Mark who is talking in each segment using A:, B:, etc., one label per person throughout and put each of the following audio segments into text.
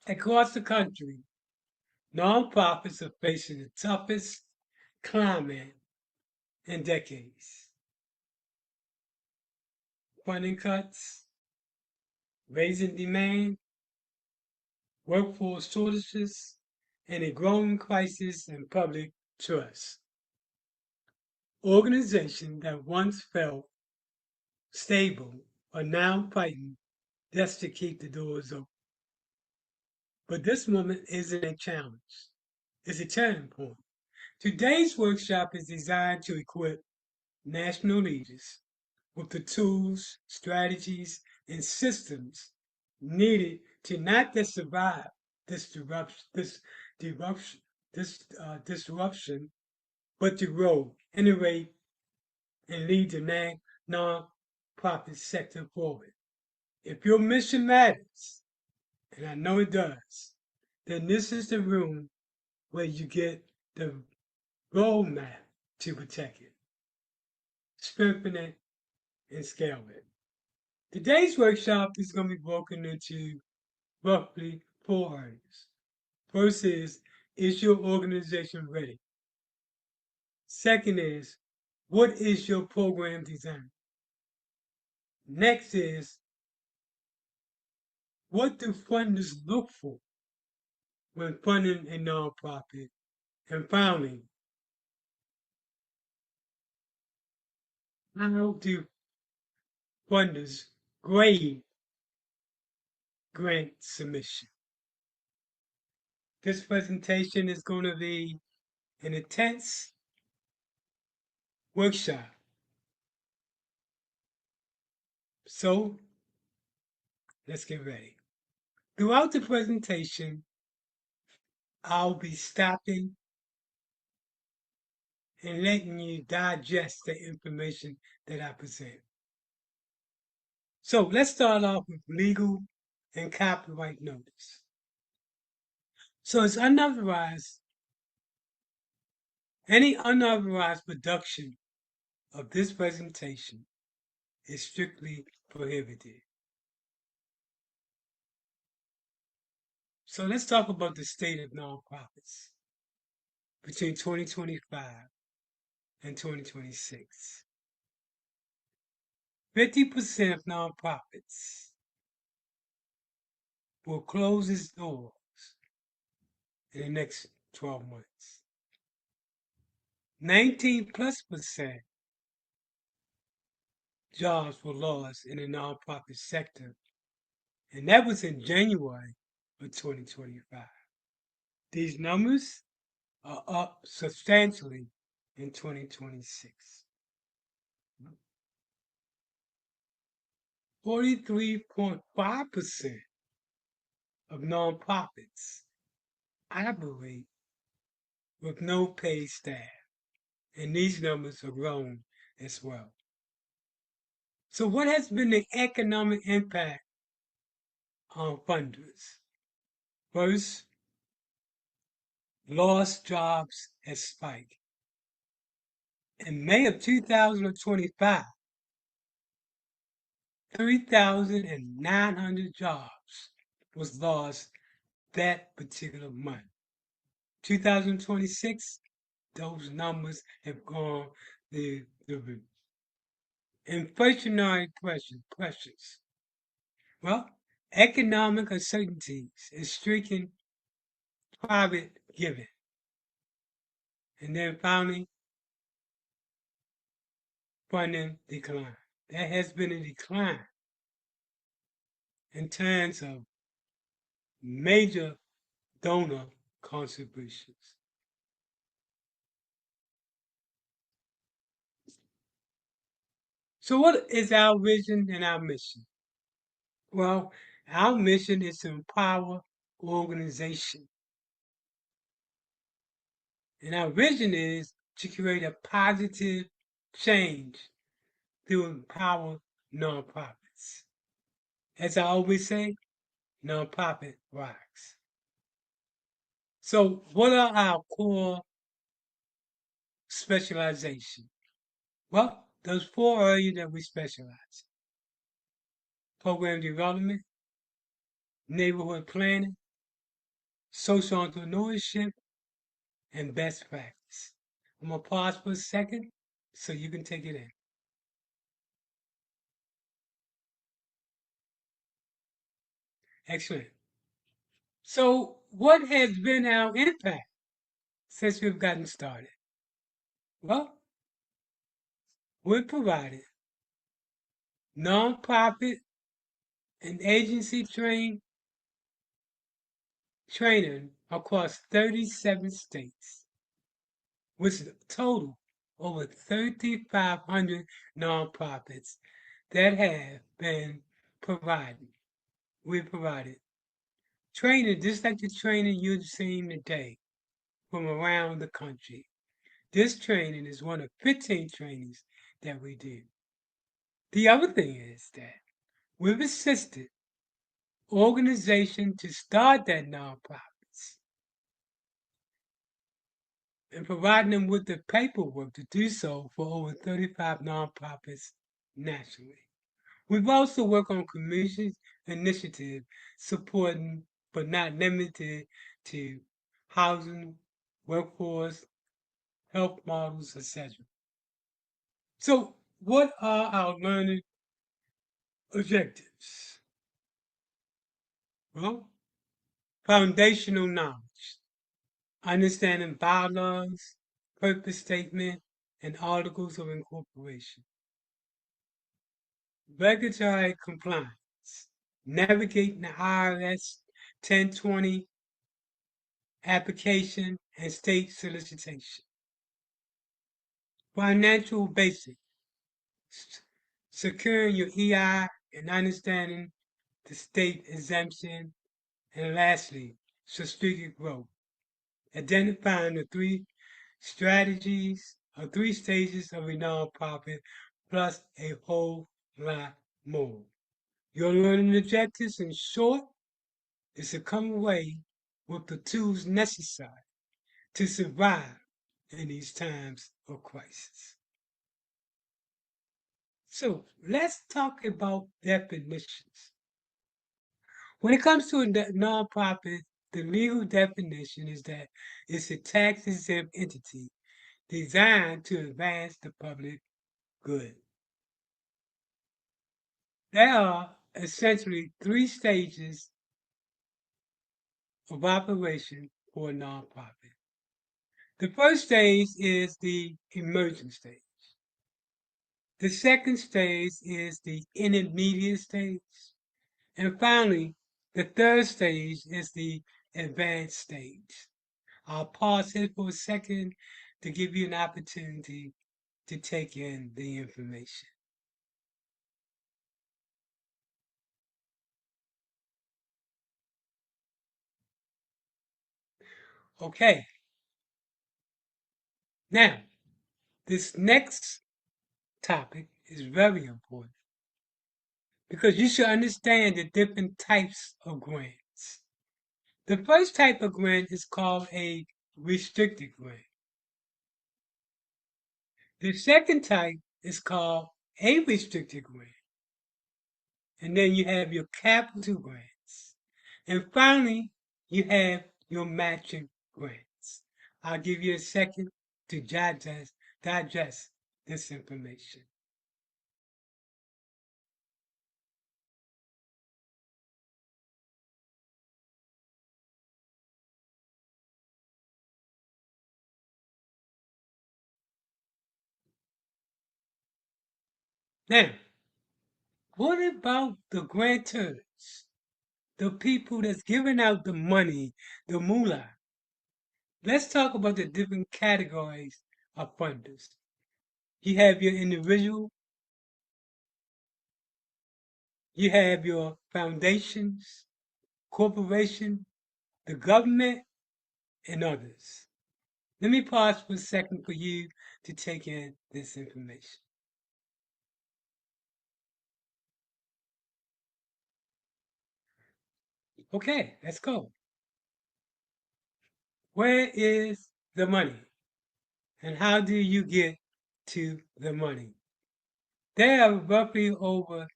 A: Across the country, nonprofits are facing the toughest climate in decades. Funding cuts, raising demand, workforce shortages, and a growing crisis in public trust. Organizations that once felt stable are now fighting just to keep the doors open. But this moment isn't a challenge, it's a turning point. Today's workshop is designed to equip national leaders with the tools, strategies, and systems needed to not just survive this disruption, disruption, but to grow, innovate, and lead the non-profit sector forward. If your mission matters, and I know it does, then this is the room where you get the roadmap to protect it, strengthen it, and scale it. Today's workshop is going to be broken into roughly 4 areas. First is your organization ready? Second is, what is your program design? Next is, what do funders look for when funding a nonprofit? And finally, how do funders grade grant submission? This presentation is going to be an intense workshop. So let's get ready. Throughout the presentation, I'll be stopping and letting you digest the information that I present. So let's start off with legal and copyright notice. So it's unauthorized, any unauthorized production of this presentation is strictly prohibited. So let's talk about the state of nonprofits between 2025 and 2026. 50% of nonprofits will close its doors in the next 12 months. 19+% jobs were lost in the nonprofit sector, and that was in January of 2025. These numbers are up substantially in 2026. 43.5% of nonprofits operate with no paid staff, and these numbers are growing as well. So, what has been the economic impact on funders? First, lost jobs has spiked. In May of 2025, 3,900 jobs was lost that particular month. 2026, those numbers have gone the roof. Inflationary pressures. Well, economic uncertainties is striking private giving. And then finally, funding decline. There has been a decline in terms of major donor contributions. So, what is our vision and our mission? Well, our mission is to empower organization. And our vision is to create a positive change to empower nonprofits. As I always say, nonprofit rocks. So, what are our core specialization? Well, those 4 areas that we specialize: program development, neighborhood planning, social entrepreneurship, and best practice. I'm going to pause for a second so you can take it in. Excellent. So, what has been our impact since we've gotten started? Well, we've provided nonprofit and agency training across 37 states, which total over 3,500 nonprofits that have been provided. We've provided training just like the training you've seen today from around the country. This training is one of 15 trainings that we do. The other thing is that we've assisted organizations to start their nonprofits and providing them with the paperwork to do so for over 35 nonprofits nationally. We've also worked on community initiatives supporting, but not limited to, housing, workforce, health models, etc. So, what are our learning objectives? Well, foundational knowledge, understanding bylaws, purpose statement, and articles of incorporation. Regulatory compliance, navigating the IRS 1020 application and state solicitation. Financial basics, securing your EI and understanding the state exemption. And lastly, strategic growth, identifying the three stages of a nonprofit, plus a whole lot more. Your learning objectives, in short, is to come away with the tools necessary to survive in these times of crisis. So let's talk about definitions. When it comes to a nonprofit, the legal definition is that it's a tax exempt entity designed to advance the public good. There are essentially three stages of operation for a nonprofit. The first stage is the emergent stage. The second stage is the intermediate stage. And finally, the third stage is the advanced stage. I'll pause here for a second to give you an opportunity to take in the information. Okay, now this next topic is very important because you should understand the different types of grants. The first type of grant is called a restricted grant. The second type is called a restricted grant. And then you have your capital grants. And finally, you have your matching grants. I'll give you a second to digest this information. Now, what about the grantors? The people that's giving out the money, the moolah. Let's talk about the different categories of funders. You have your individual, you have your foundations, corporation, the government, and others. Let me pause for a second for you to take in this information. Okay, let's go. Where is the money? And how do you get to the money? There are roughly over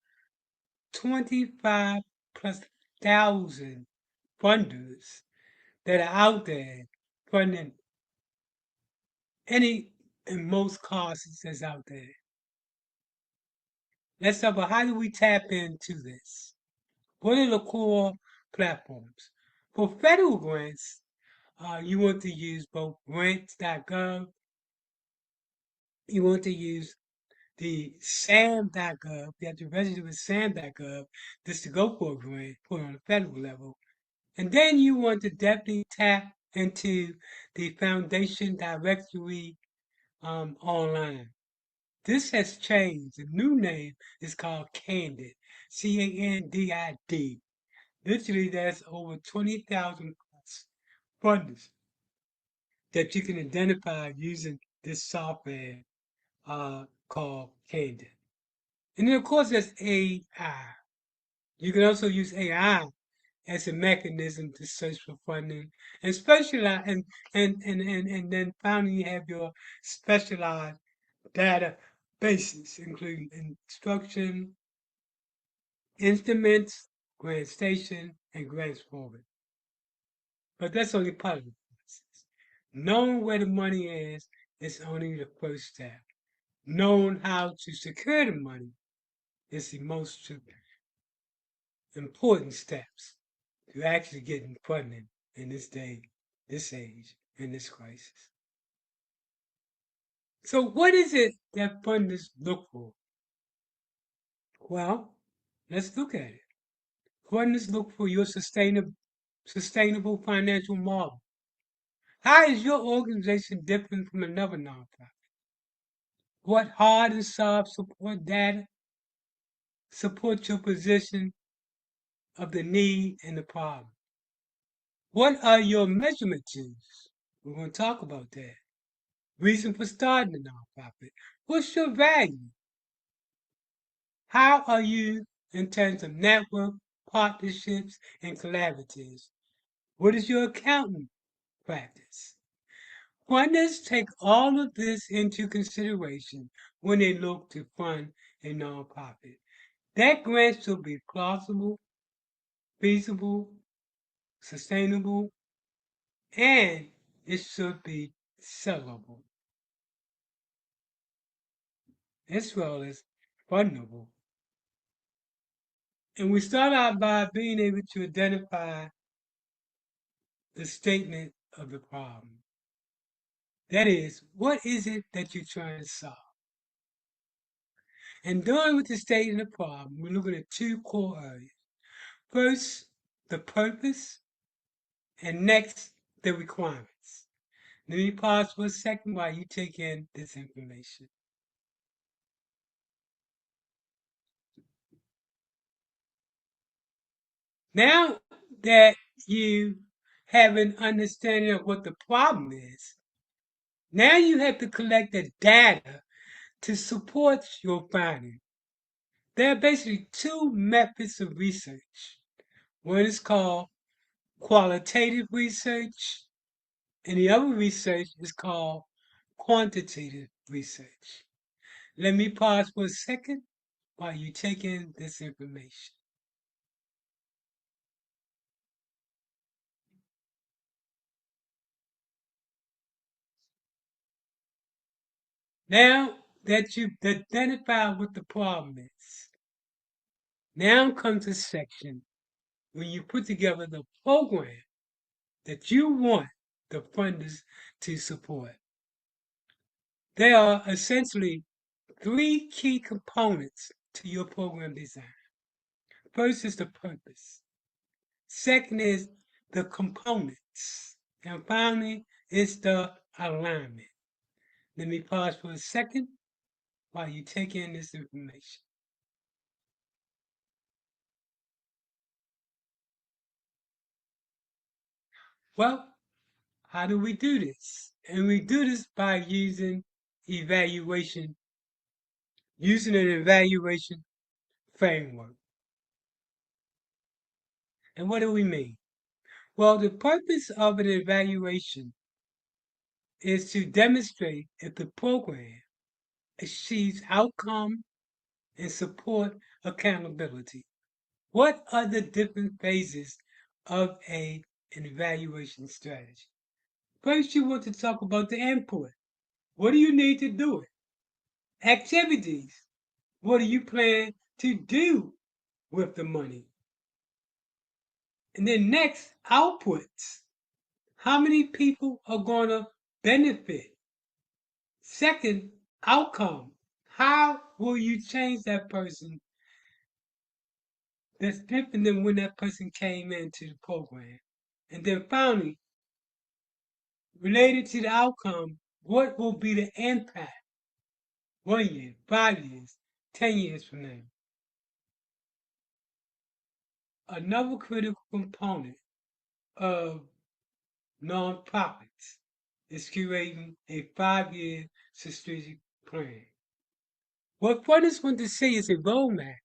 A: 25 plus thousand funders that are out there funding any and most causes that's out there. Let's talk about how do we tap into this? What are the core platforms? For federal grants, you want to use both grants.gov, you want to use the sam.gov, you have to register with sam.gov just to go for a grant, put on a federal level. And then you want to definitely tap into the foundation directory online. This has changed. The new name is called Candid, Candid. Literally, there's over 20,000 plus funders that you can identify using this software called Candid. And then, of course, there's AI. You can also use AI as a mechanism to search for funding and specialize and then finally you have your specialized databases, including instruction, instruments, grant station, and grants forward. But that's only part of the process. Knowing where the money is only the first step. Knowing how to secure the money is the most important steps to actually getting funding in this day, this age, in this crisis. So what is it that funders look for? Well, let's look at it. Funders look for your sustainable financial model. How is your organization different from another nonprofit? What hard and soft support data support your position of the need and the problem? What are your measurement tools? We're going to talk about that. Reason for starting a nonprofit. What's your value? How are you in terms of network, partnerships, and collaboratives? What is your accounting practice? Funders take all of this into consideration when they look to fund a nonprofit. That grant should be plausible, feasible, sustainable, and it should be sellable as well as fundable. And we start out by being able to identify the statement of the problem. That is, what is it that you're trying to solve? And dealing with the statement of the problem, we're looking at two core areas. First, the purpose, and next, the requirements. Let me pause for a second while you take in this information. Now that you have an understanding of what the problem is, now you have to collect the data to support your finding. There are basically two methods of research. One is called qualitative research, and the other research is called quantitative research. Let me pause for a second while you take in this information. Now that you've identified what the problem is, now comes a section when you put together the program that you want the funders to support. There are essentially three key components to your program design. First is the purpose. Second is the components. And finally, it's the alignment. Let me pause for a second while you take in this information. Well, how do we do this? And we do this by evaluation, using an evaluation framework. And what do we mean? Well, the purpose of an evaluation is to demonstrate if the program achieves outcome and support accountability. What are the different phases of a and evaluation strategy. First, you want to talk about the input. What do you need to do it? Activities. What do you plan to do with the money? And then next, outputs. How many people are going to benefit? Second, outcome. How will you change that person that's different than when that person came into the program? And then finally, related to the outcome, what will be the impact 1 year, 5 years, 10 years from now? Another critical component of nonprofits is creating a 5 year strategic plan. What funders want to see is a roadmap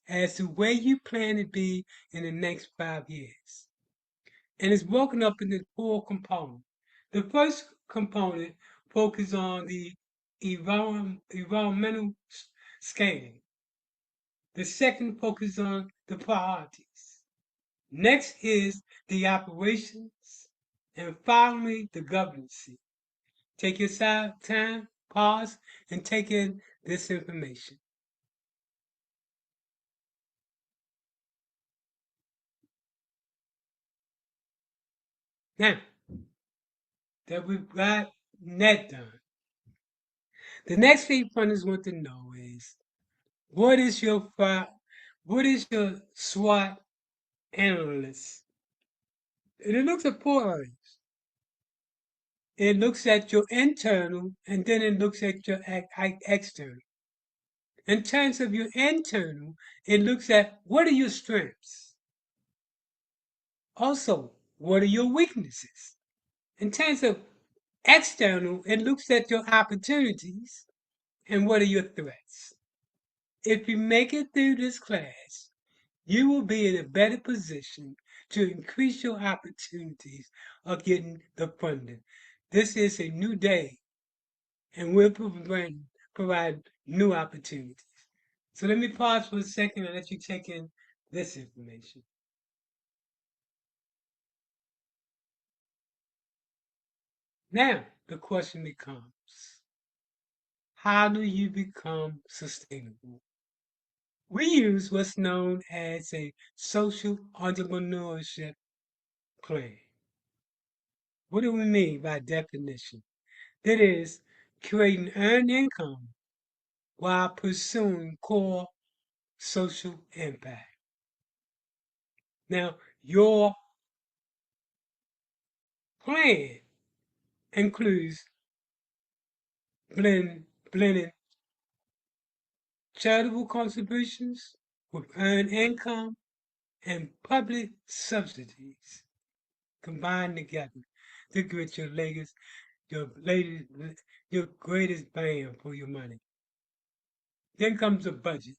A: as to where you plan to be in the next 5 years. And it's broken up into four components. The first component focuses on the environmental scaling. The second focuses on the priorities. Next is the operations. And finally, the governance. Take your time, pause, and take in this information. Now that we've got that done, the next thing funders want to know is what is your what is your SWOT analyst? And it looks at four areas. It looks at your internal and then it looks at your external. In terms of your internal, it looks at what are your strengths? Also, what are your weaknesses? In terms of external, it looks at your opportunities and what are your threats. If you make it through this class, you will be in a better position to increase your opportunities of getting the funding. This is a new day, and we'll provide new opportunities. So let me pause for a second and let you take in this information. Now, the question becomes, how do you become sustainable? We use what's known as a social entrepreneurship plan. What do we mean by definition? That is, creating earned income while pursuing core social impact. Now, your plan includes blending charitable contributions with earned income and public subsidies combined together to get your greatest bang for your money. Then comes the budget.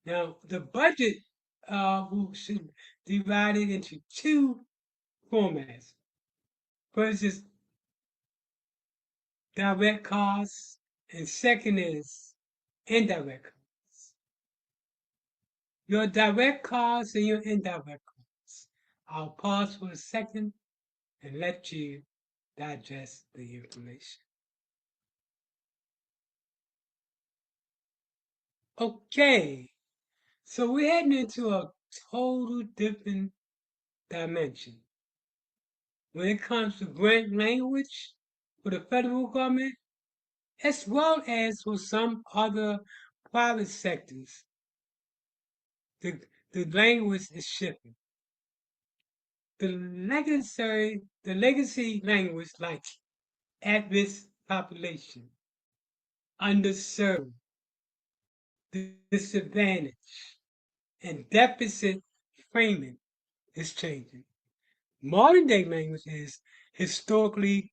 A: Now, the budget should divide it into two formats. First is direct costs, and second is indirect costs. Your direct costs and your indirect costs. I'll pause for a second and let you digest the information. Okay, so we're heading into a total different dimension. When it comes to grant language for the federal government, as well as for some other private sectors, the, the language is shifting. The legacy language like at-risk population, underserved, disadvantaged, and deficit framing is changing. Modern day language is historically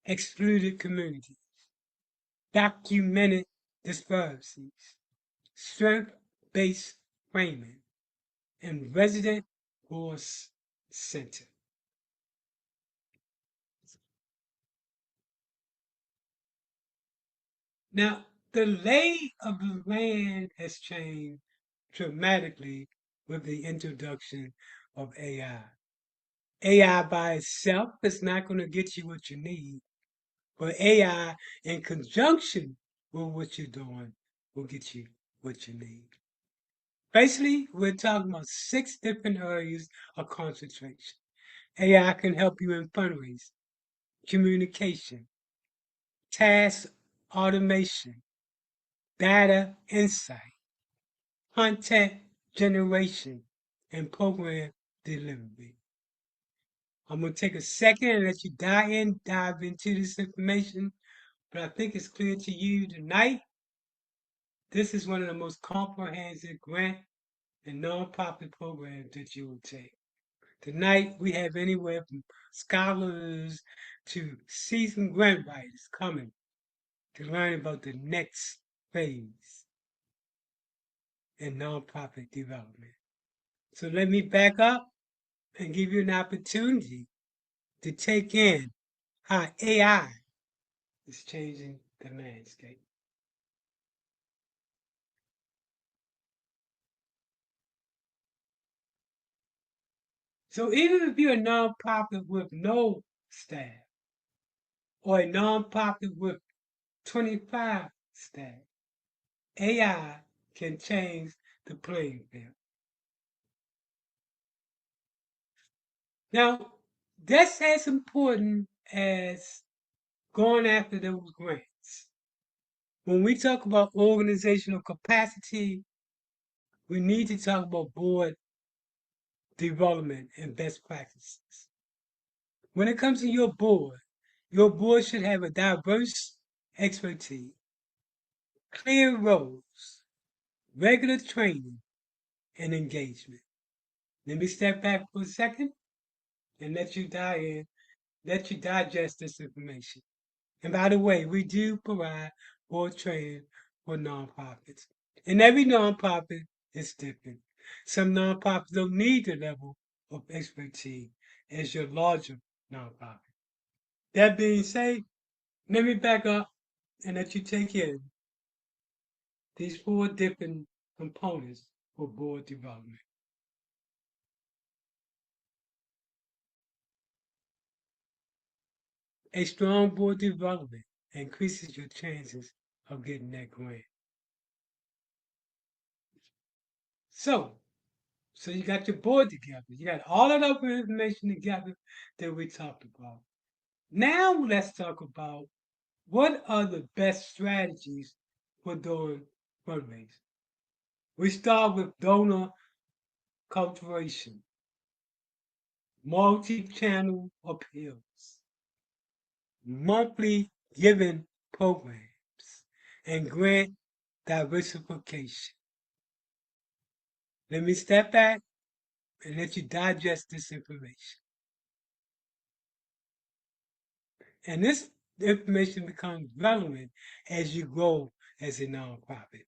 A: excluded communities, documented disparities, strength-based framing, and resident voice center. Now, the lay of the land has changed dramatically with the introduction of AI. AI by itself is not going to get you what you need, but AI in conjunction with what you're doing will get you what you need. Basically, we're talking about 6 different areas of concentration. AI can help you in fundraising, communication, task automation, data insight, content generation, and program delivery. I'm going to take a second and let you dive into this information, but I think it's clear to you tonight. This is one of the most comprehensive grant and nonprofit programs that you will take. Tonight, we have anywhere from scholars to seasoned grant writers coming to learn about the next phase in nonprofit development. So let me back up and give you an opportunity to take in how AI is changing the landscape. So even if you're a nonprofit with no staff or a nonprofit with 25 staff, AI can change the playing field. Now, that's as important as going after those grants. When we talk about organizational capacity, we need to talk about board development and best practices. When it comes to your board should have a diverse expertise, clear roles, regular training, and engagement. Let me step back for a second and let you digest this information. And by the way, we do provide board training for nonprofits. And every nonprofit is different. Some nonprofits don't need the level of expertise as your larger nonprofit. That being said, let me back up and let you take in these 4 different components for board development. A strong board development increases your chances of getting that grant. So, so you got your board together. You got all of that information together that we talked about. Now let's talk about what are the best strategies for doing fundraising. We start with donor cultivation, multi-channel appeals, monthly giving programs, and grant diversification. Let me step back and let you digest this information. And this information becomes relevant as you grow as a nonprofit.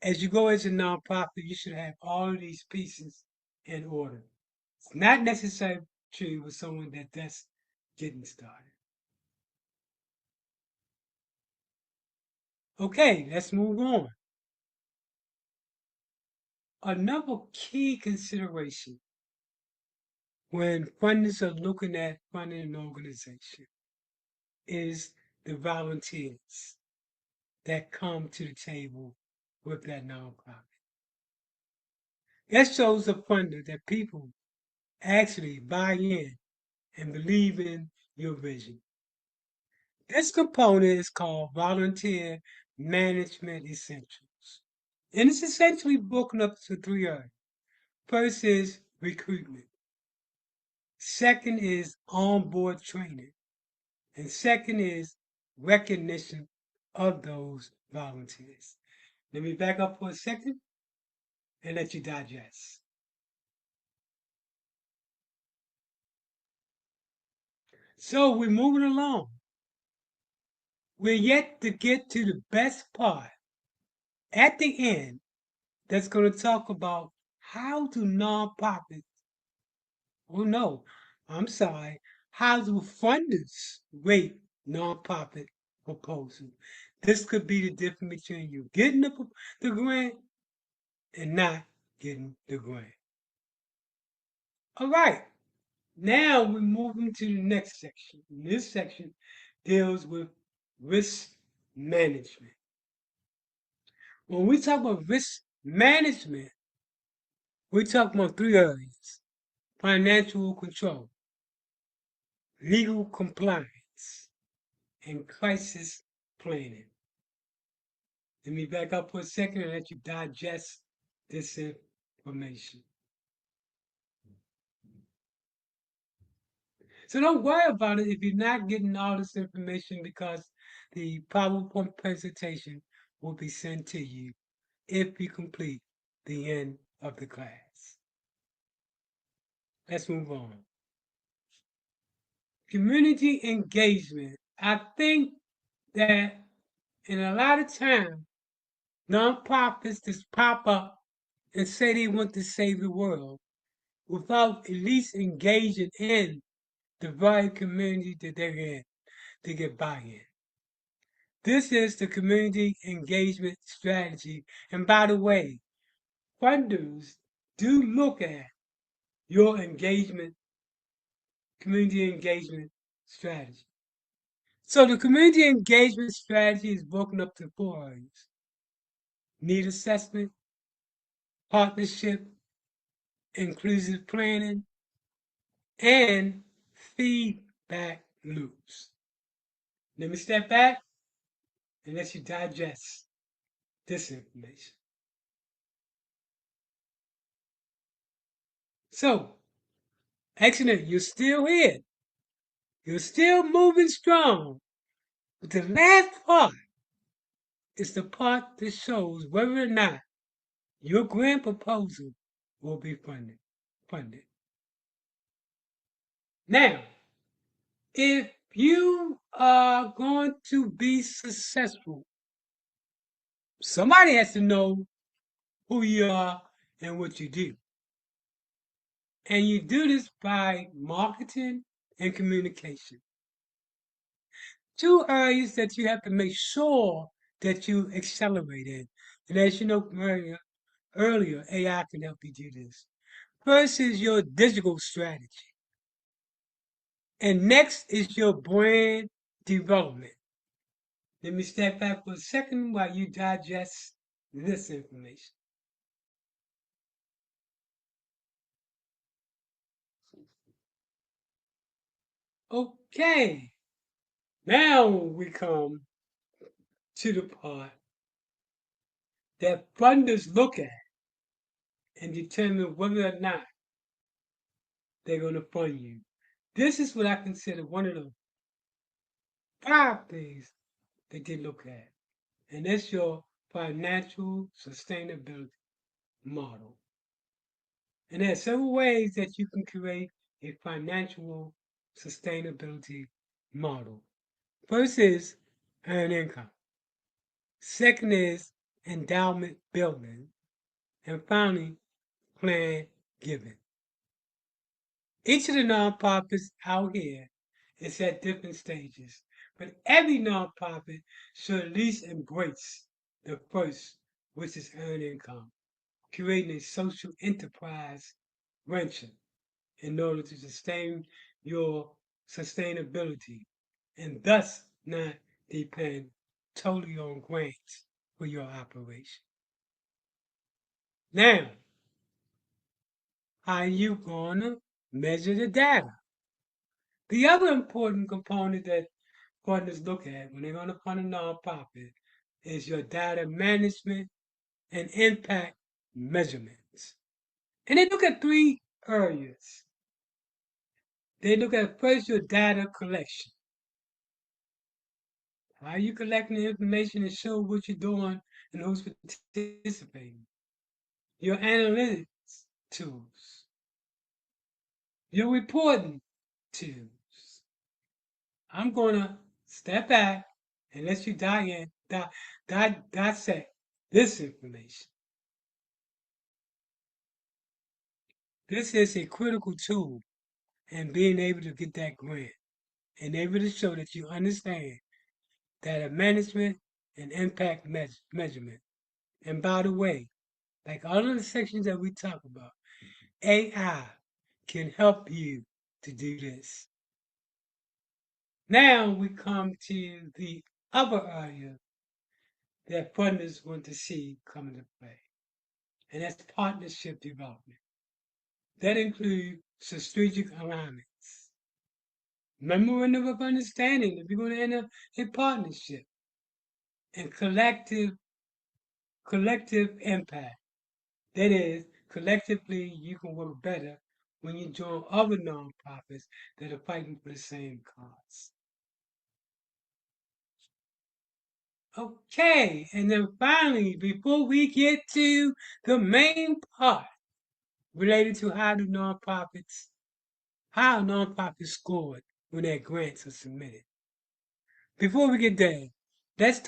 A: As you go as a nonprofit, you should have all of these pieces in order. It's not necessary true with someone that's getting started. Okay, let's move on. Another key consideration when funders are looking at funding an organization is the volunteers that come to the table with that nonprofit. That shows the funder that people actually buy in and believe in your vision. This component is called Volunteer Management Essentials. And it's essentially broken up to 3 areas. First is recruitment. Second is onboard training. And second is recognition of those volunteers. Let me back up for a second and let you digest. So we're moving along. We're yet to get to the best part at the end that's going to talk about how do nonprofits, oh no, I'm sorry, how do funders rate nonprofit proposals? This could be the difference between you getting the grant and not getting the grant. All right. Now we're moving to the next section. This section deals with risk management. When we talk about risk management, we talk about three areas: financial control, legal compliance, and crisis planning. Let me back up for a second and let you digest this information. So don't worry about it if you're not getting all this information because the PowerPoint presentation will be sent to you if you complete the end of the class. Let's move on. Community engagement. I think that in a lot of time, nonprofits just pop up and say they want to save the world without at least engaging in the very community that they're in to get buy-in. This is the community engagement strategy. And by the way, funders do look at your engagement, community engagement strategy. So the community engagement strategy is broken up to four areas: need assessment, partnership, inclusive planning, and feedback loops. Let me step back and let you digest this information. So, excellent, you're still here. You're still moving strong. But the last part is the part that shows whether or not your grant proposal will be funded. Now, if you are going to be successful, somebody has to know who you are and what you do. And you do this by marketing and communication. Two areas that you have to make sure that you accelerate in. And as you know from earlier, AI can help you do this. First is your digital strategy. And next is your brand development. Let me step back for a second while you digest this information. Okay, now we come to the part that funders look at and determine whether or not they're going to fund you. This is what I consider one of the five things that they look at, and that's your financial sustainability model. And there are several ways that you can create a financial sustainability model. First is earned income. Second is endowment building. And finally, plan giving. Each of the nonprofits out here is at different stages, but every nonprofit should at least embrace the first, which is earned income, creating a social enterprise venture in order to sustain your sustainability and thus not depend totally on grants for your operation. Now, how are you going to measure the data? The other important component that partners look at when they're going to fund a nonprofit is your data management and impact measurements. And they look at three areas. They look at first your data collection. How are you collecting the information to show what you're doing and who's participating? Your analytics tools, your reporting tools. I'm gonna step back and let you dissect this information. This is a critical tool in being able to get that grant and able to show that you understand data management and impact measurement. And by the way, like all of the sections that we talk about, AI can help you to do this. Now we come to the other area that funders want to see come into play, and that's partnership development. That includes strategic alignments, memorandum of understanding if you're going to enter a partnership, and collective impact. That is, collectively you can work better when you join other nonprofits that are fighting for the same cause. Okay, and then finally, before we get to the main part related to how nonprofits scored when their grants are submitted. Before we get there, let's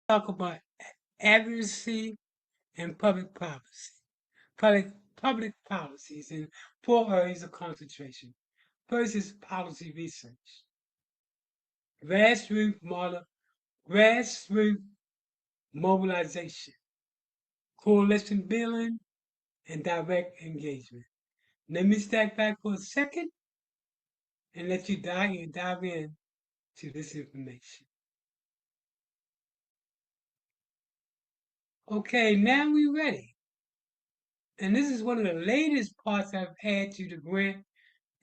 A: talk about advocacy and public policies in four areas of concentration. First is policy research, grassroots, grassroots mobilization, coalition building, and direct engagement. Let me step back for a second and let you dive in to this information. Okay, now we're ready. And this is one of the latest parts I've added to the grant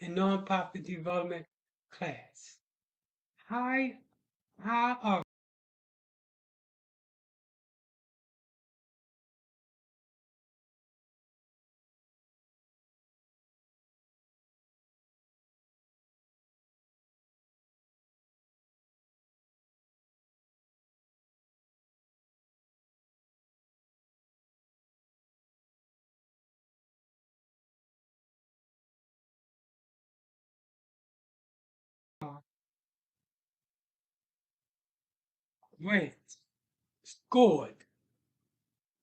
A: and nonprofit development class. How, how are grants scored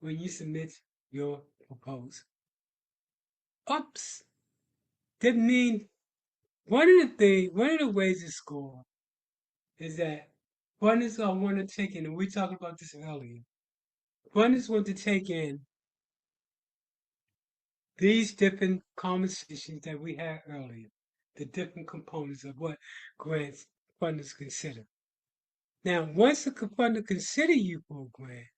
A: when you submit your proposal? Oops. That means one of the ways to score is that funders are want to take in, and we talked about this earlier. Funders want to take in these different conversations that we had earlier, the different components of what grants funders consider. Now, once the funder consider you for a grant,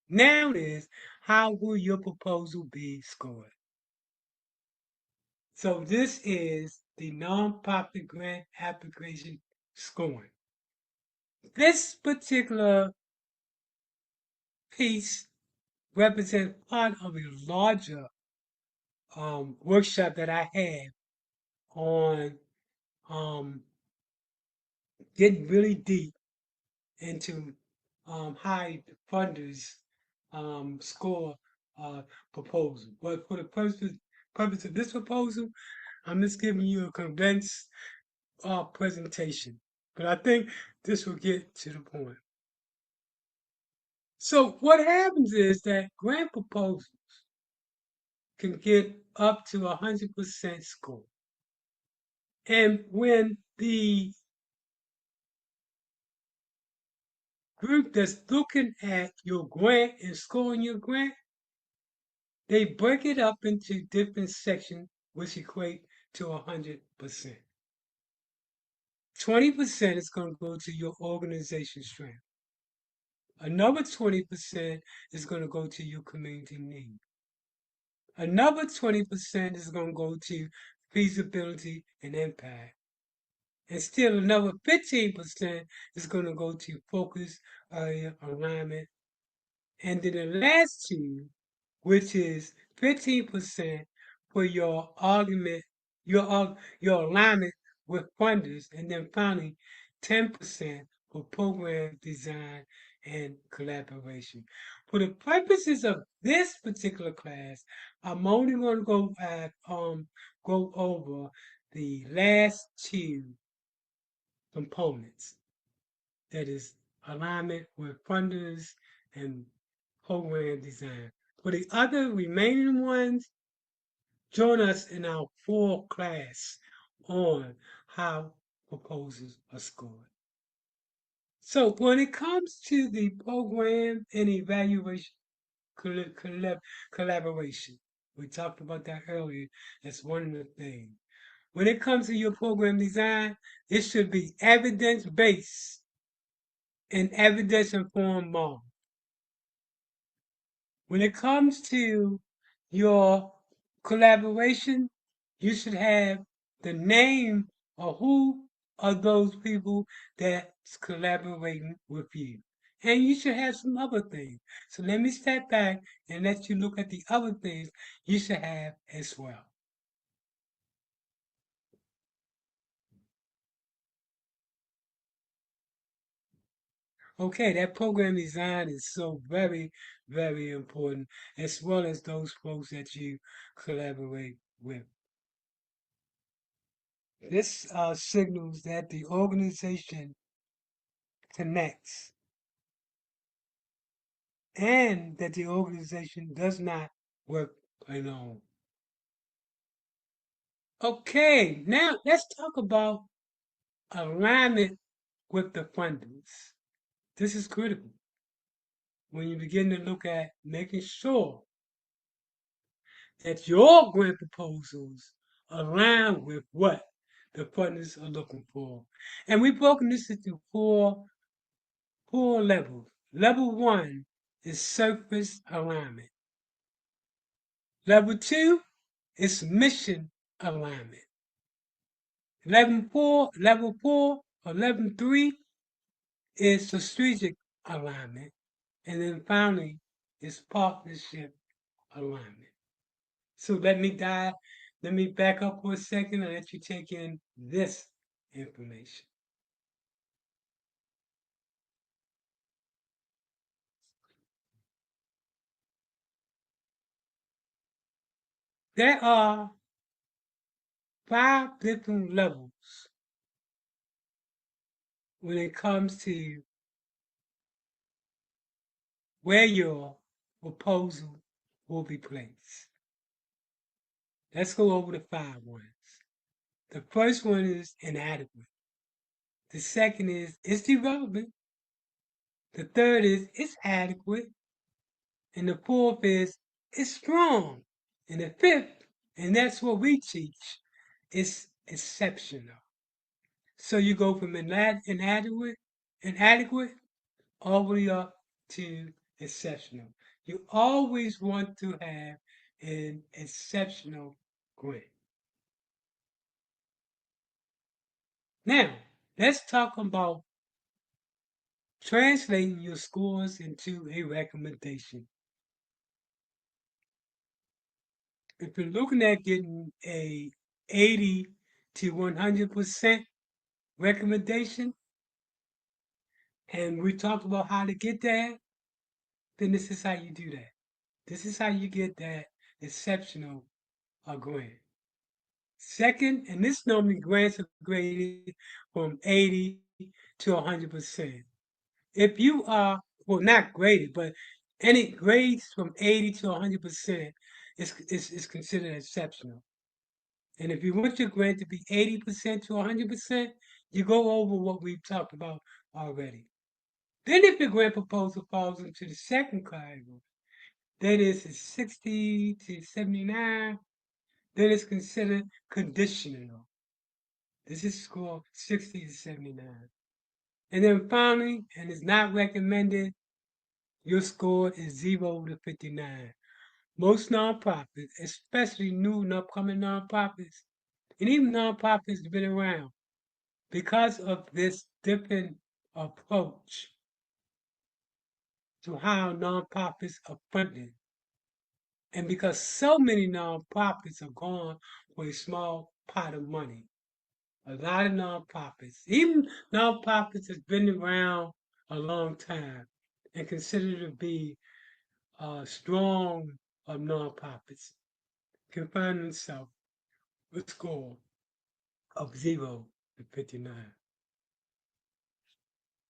A: now is how will your proposal be scored? So this is the nonprofit grant application scoring. This particular piece represents part of a larger workshop that I had on getting really deep into how funders score proposal. But for the purpose of this proposal, I'm just giving you a condensed presentation. But I think this will get to the point. So what happens is that grant proposals can get up to 100% score. And when the group that's looking at your grant and scoring your grant, they break it up into different sections which equate to 100%. 20% is going to go to your organization strength. Another 20% is going to go to your community need. Another 20% is going to go to feasibility and impact. And still another 15% is going to go to focus, area, alignment. And then the last two, which is 15% for your argument, your alignment with funders, and then finally 10% for program design and collaboration. For the purposes of this particular class, I'm only going to go over the last two components. That is alignment with funders and program design. For the other remaining ones, join us in our full class on how proposals are scored. So when it comes to the program and evaluation collaboration, we talked about that earlier. That's one of the things. When it comes to your program design, it should be evidence-based and evidence-informed model. When it comes to your collaboration, you should have the name of who are those people that's collaborating with you. And you should have some other things. So let me step back and let you look at the other things you should have as well. Okay, that program design is so very, very important, as well as those folks that you collaborate with. This signals that the organization connects and that the organization does not work alone. Okay, now let's talk about alignment with the funders. This is critical when you begin to look at making sure that your grant proposals align with what the funders are looking for. And we've broken this into four levels. Level one is surface alignment. Level two is mission alignment. Level four or level three is strategic alignment. And then finally is partnership alignment. So let me back up for a second and let you take in this information. There are 5 different levels when it comes to where your proposal will be placed. Let's go over the 5 ones. The first one is inadequate. The second is it's irrelevant. The third is it's adequate. And the fourth is it's strong. And the fifth, and that's what we teach, is exceptional. So you go from inadequate, all the way up to exceptional. You always want to have an exceptional grade. Now, let's talk about translating your scores into a recommendation. If you're looking at getting a 80 to 100% recommendation, and we talked about how to get that, then this is how you do that. This is how you get that exceptional grade. Second, and this normally grants are graded from 80 to 100%. If you are, well, not graded, but any grades from 80 to 100% is considered exceptional. And if you want your grant to be 80% to 100%, you go over what we've talked about already. Then if your grant proposal falls into the second category, that is 60 to 79, then it's considered conditional. This is score 60 to 79. And then finally, and it's not recommended, Your score is 0 to 59. Most nonprofits, especially new and upcoming nonprofits, and even nonprofits that have been around, because of this different approach to how nonprofits are funded, and because so many nonprofits are gone for a small pot of money, a lot of nonprofits, even nonprofits that's been around a long time and considered to be strong of nonprofits, can find themselves with a score of 0 to 59.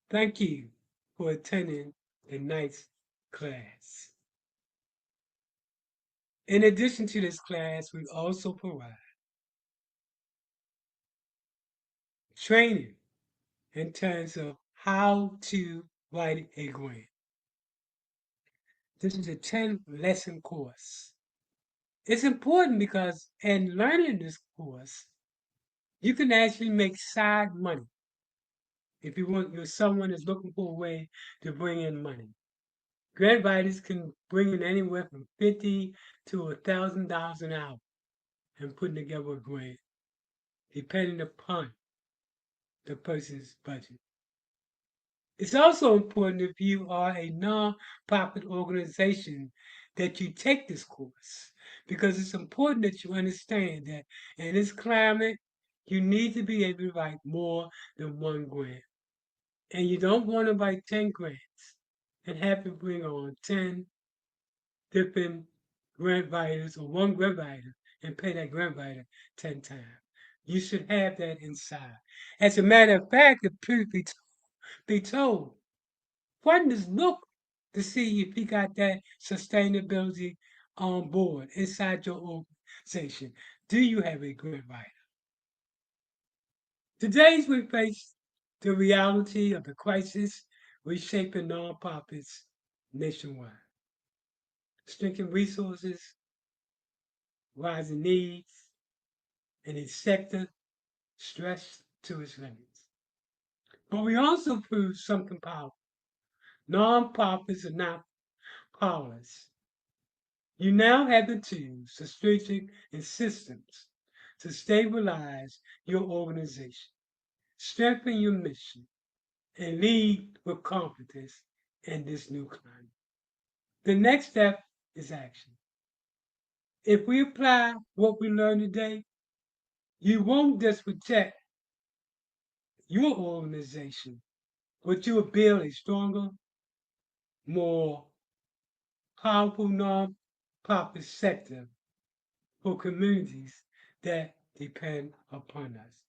A: Thank you for attending tonight's class. In addition to this class, we also provide training in terms of how to write a grant. This is a 10-lesson course. It's important because in learning this course, you can actually make side money if you want, you're someone that's looking for a way to bring in money. Grant writers can bring in anywhere from $50 to $1,000 an hour and putting together a grant, depending upon the person's budget. It's also important if you are a non-profit organization that you take this course because it's important that you understand that in this climate, you need to be able to write more than one grant. And you don't want to write 10 grants and have to bring on 10 different grant writers or one grant writer and pay that grant writer 10 times. You should have that inside. As a matter of fact, the truth be told, funders look to see if you got that sustainability on board inside your organization. Do you have a grant writer? Today we face the reality of the crisis reshaping nonprofits nationwide. Shrinking resources, rising needs, and a sector stretched to its limits. But we also proved something powerful. Nonprofits are not powerless. You now have the tools, the strategic and systems to stabilize your organization, strengthen your mission, and lead with confidence in this new climate. The next step is action. If we apply what we learned today, you won't just protect your organization, but you will build a stronger, more powerful nonprofit sector for communities that depend upon us.